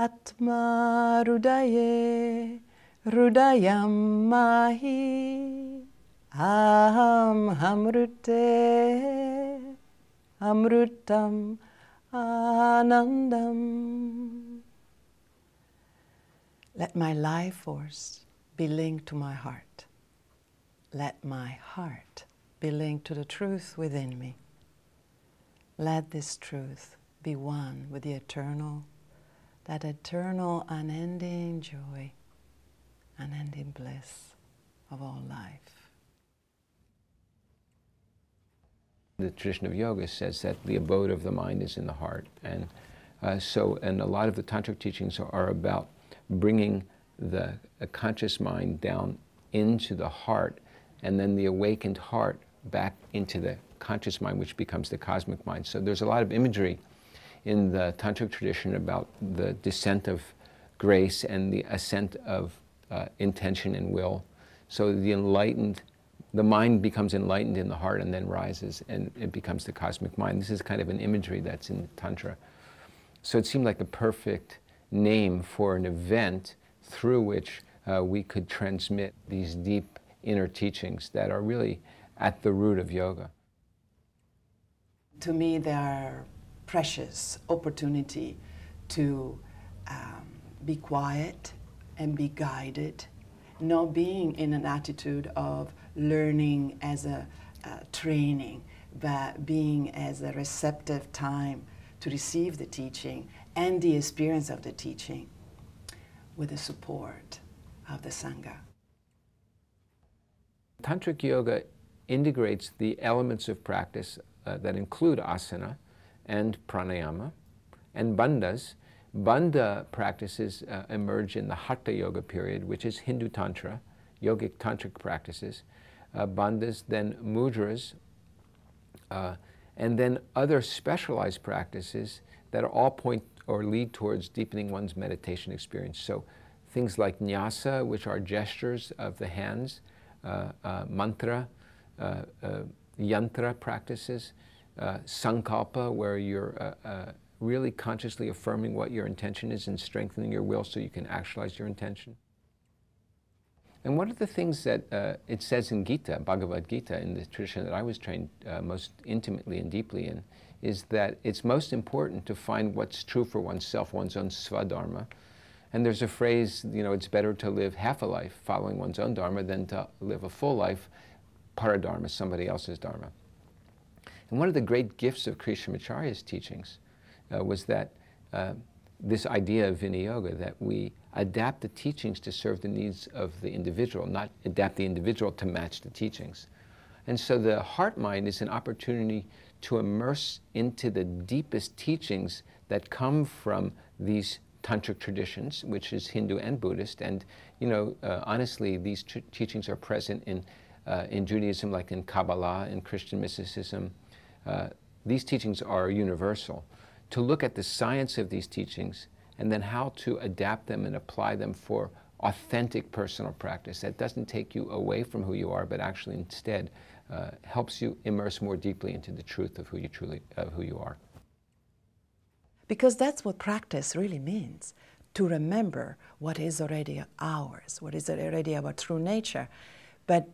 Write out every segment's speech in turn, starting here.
Atma Rudaye Rudayam Mahi Aham Hamrute Amrutam Anandam. Let my life force be linked to my heart. Let my heart be linked to the truth within me. Let this truth be one with the eternal, that eternal unending joy, unending bliss of all life. The tradition of yoga says that the abode of the mind is in the heart. And a lot of the tantric teachings are about bringing the conscious mind down into the heart, and then the awakened heart back into the conscious mind, which becomes the cosmic mind. So there's a lot of imagery in the tantric tradition about the descent of grace and the ascent of intention and will. So the mind becomes enlightened in the heart and then rises, and it becomes the cosmic mind. This is kind of an imagery that's in Tantra. So it seemed like the perfect name for an event through which we could transmit these deep inner teachings that are really at the root of yoga. To me, they are precious opportunity to be quiet and be guided, not being in an attitude of learning as a training, but being as a receptive time to receive the teaching and the experience of the teaching with the support of the Sangha. Tantric yoga integrates the elements of practice that include asana and pranayama and bandhas. Bandha practices emerge in the Hatha Yoga period, which is Hindu Tantra, yogic tantric practices. Bandhas, then mudras, and then other specialized practices that all point or lead towards deepening one's meditation experience. So things like nyasa, which are gestures of the hands, mantra, yantra practices, sankalpa, where you're really consciously affirming what your intention is and strengthening your will so you can actualize your intention. And one of the things that it says in Gita, Bhagavad Gita, in the tradition that I was trained most intimately and deeply in, is that it's most important to find what's true for oneself, one's own svadharma. And there's a phrase, you know, it's better to live half a life following one's own dharma than to live a full life paradharma, somebody else's dharma. And one of the great gifts of Krishnamacharya's teachings was that this idea of Vinaya, that we adapt the teachings to serve the needs of the individual, not adapt the individual to match the teachings. And so the heart mind is an opportunity to immerse into the deepest teachings that come from these tantric traditions, which is Hindu and Buddhist. And, you know, honestly, these teachings are present in Judaism, like in Kabbalah, in Christian mysticism. These teachings are universal. To look at the science of these teachings and then how to adapt them and apply them for authentic personal practice that doesn't take you away from who you are, but actually instead helps you immerse more deeply into the truth of who you are. Because that's what practice really means, to remember what is already ours, what is already our true nature, but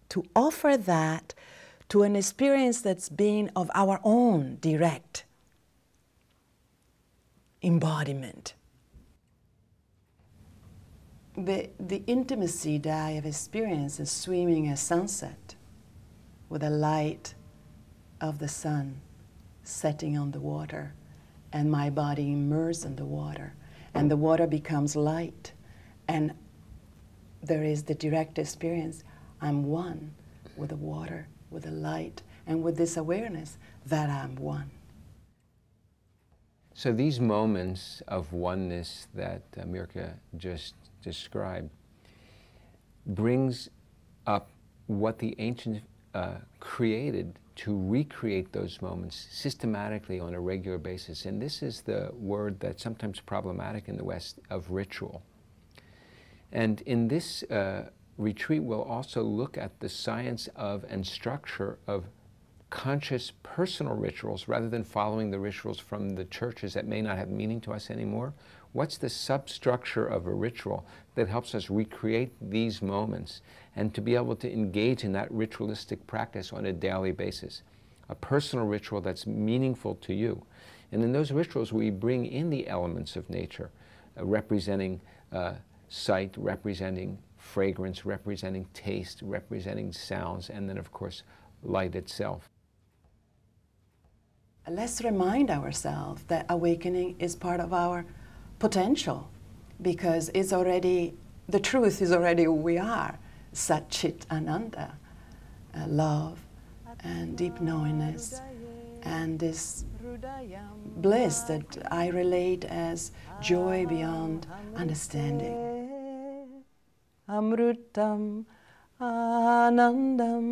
to offer that to an experience that's been of our own direct embodiment. The intimacy that I have experienced is swimming a sunset with the light of the sun setting on the water and my body immersed in the water, and the water becomes light, and there is the direct experience. I'm one with the water, with the light, and with this awareness that I'm one. So these moments of oneness that Mirka just described brings up what the ancients created to recreate those moments systematically on a regular basis. And this is the word that's sometimes problematic in the West, of ritual. And in this retreat, we'll also look at the science of and structure of conscious personal rituals rather than following the rituals from the churches that may not have meaning to us anymore? What's the substructure of a ritual that helps us recreate these moments and to be able to engage in that ritualistic practice on a daily basis? A personal ritual that's meaningful to you. And in those rituals, we bring in the elements of nature, representing sight, representing fragrance, representing taste, representing sounds, and then, of course, light itself. Let's remind ourselves that awakening is part of our potential, because it's already, the truth is already who we are, Sat Chit Ananda, love and deep knowingness, and this bliss that I relate as joy beyond understanding. Amrutam Anandam